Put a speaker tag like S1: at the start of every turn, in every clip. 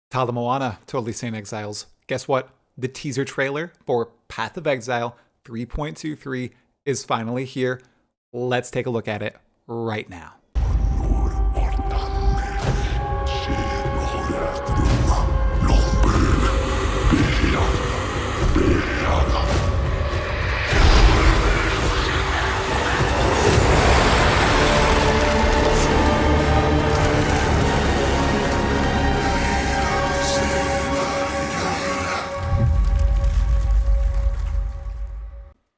S1: Tala Moana, Totally Sane Exiles. Guess what? The teaser trailer for Path of Exile 3.23 is finally here. Let's take a look at it right now.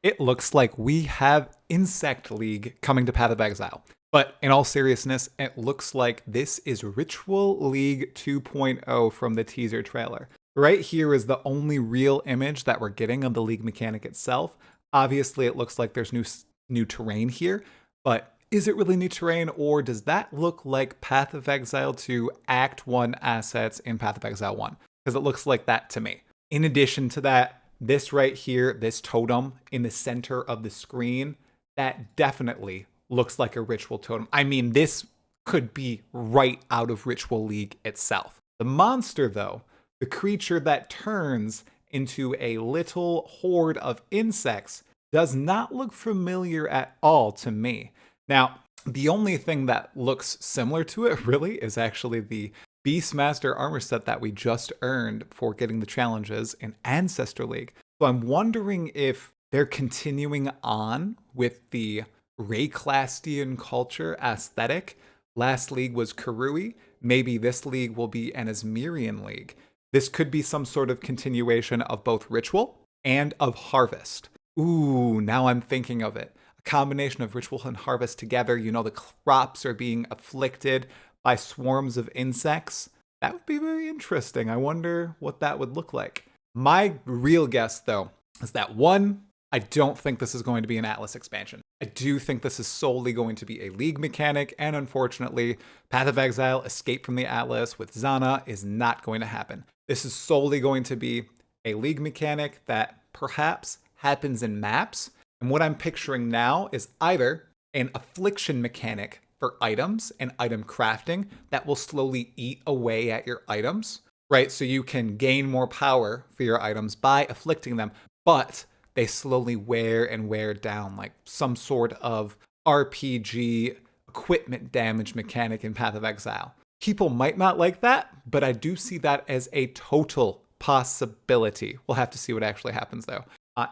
S1: It looks like we have Insect League coming to Path of Exile. But in all seriousness, it looks like this is Ritual League 2.0 from the teaser trailer. Right here is the only real image that we're getting of the league mechanic itself. Obviously, it looks like there's new terrain here, but is it really new terrain, or does that look like Path of Exile 2 Act 1 assets in Path of Exile 1? Because it looks like that to me. In addition to that, this right here, this totem in the center of the screen, that definitely looks like a ritual totem. I mean, this could be right out of Ritual League itself. The monster, though, the creature that turns into a little horde of insects, does not look familiar at all to me. Now, the only thing that looks similar to it really is actually the Beastmaster armor set that we just earned for getting the challenges in Ancestor League. So I'm wondering if they're continuing on with the Rayclastian culture aesthetic. Last league was Karui. Maybe this league will be an Asmirian league. This could be some sort of continuation of both Ritual and of Harvest. Ooh, now I'm thinking of it. A combination of Ritual and Harvest together. You know, the crops are being afflicted by swarms of insects. That would be very interesting. I wonder what that would look like. My real guess, though, is that one, I don't think this is going to be an Atlas expansion. I do think this is solely going to be a league mechanic, and unfortunately, Path of Exile Escape from the Atlas with Zana is not going to happen. This is solely going to be a league mechanic that perhaps happens in maps, and what I'm picturing now is either an Affliction mechanic for items and item crafting that will slowly eat away at your items, right? So you can gain more power for your items by afflicting them, but they slowly wear and wear down, like some sort of RPG equipment damage mechanic in Path of Exile. People might not like that, but I do see that as a total possibility. We'll have to see what actually happens, though.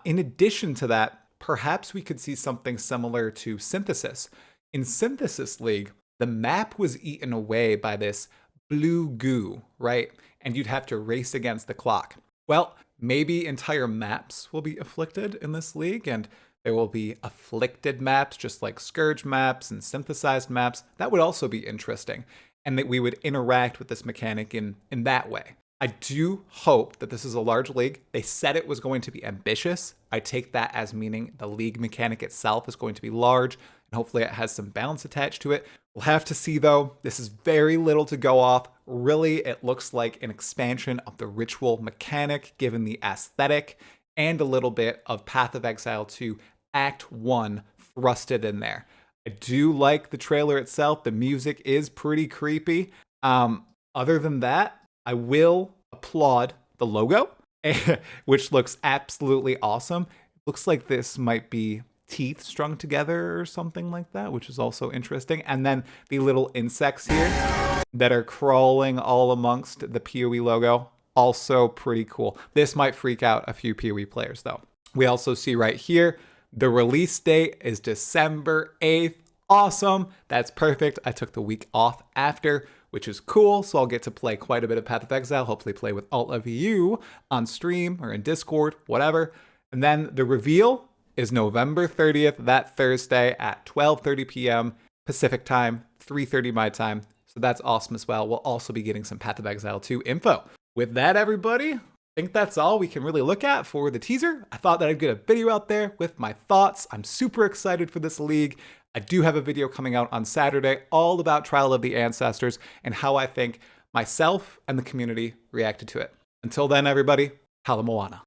S1: In addition to that, perhaps we could see something similar to Synthesis. In Synthesis League, the map was eaten away by this blue goo, right? And you'd have to race against the clock. Well, maybe entire maps will be afflicted in this league, and there will be afflicted maps, just like Scourge maps and synthesized maps. That would also be interesting, and that we would interact with this mechanic in that way. I do hope that this is a large league. They said it was going to be ambitious. I take that as meaning the league mechanic itself is going to be large, and hopefully it has some balance attached to it. We'll have to see, though. This is very little to go off. Really, it looks like an expansion of the ritual mechanic, given the aesthetic, and a little bit of Path of Exile 2 Act 1 thrusted in there. I do like the trailer itself. The music is pretty creepy. Other than that, I will applaud the logo, which looks absolutely awesome. It looks like this might be teeth strung together or something like that, which is also interesting. And then the little insects here that are crawling all amongst the PoE logo, also pretty cool. This might freak out a few PoE players, though. We also see right here, the release date is December 8th. Awesome. That's perfect. I took the week off after, which is cool, so I'll get to play quite a bit of Path of Exile, hopefully play with all of you on stream or in Discord, whatever. And then the reveal is November 30th, that Thursday at 12:30 p.m. Pacific time, 3:30 my time. So that's awesome as well. We'll also be getting some Path of Exile 2 info. With that, everybody, I think that's all we can really look at for the teaser. I thought that I'd get a video out there with my thoughts. I'm super excited for this league. I do have a video coming out on Saturday all about Trial of the Ancestors and how I think myself and the community reacted to it. Until then, everybody, Hala Moana.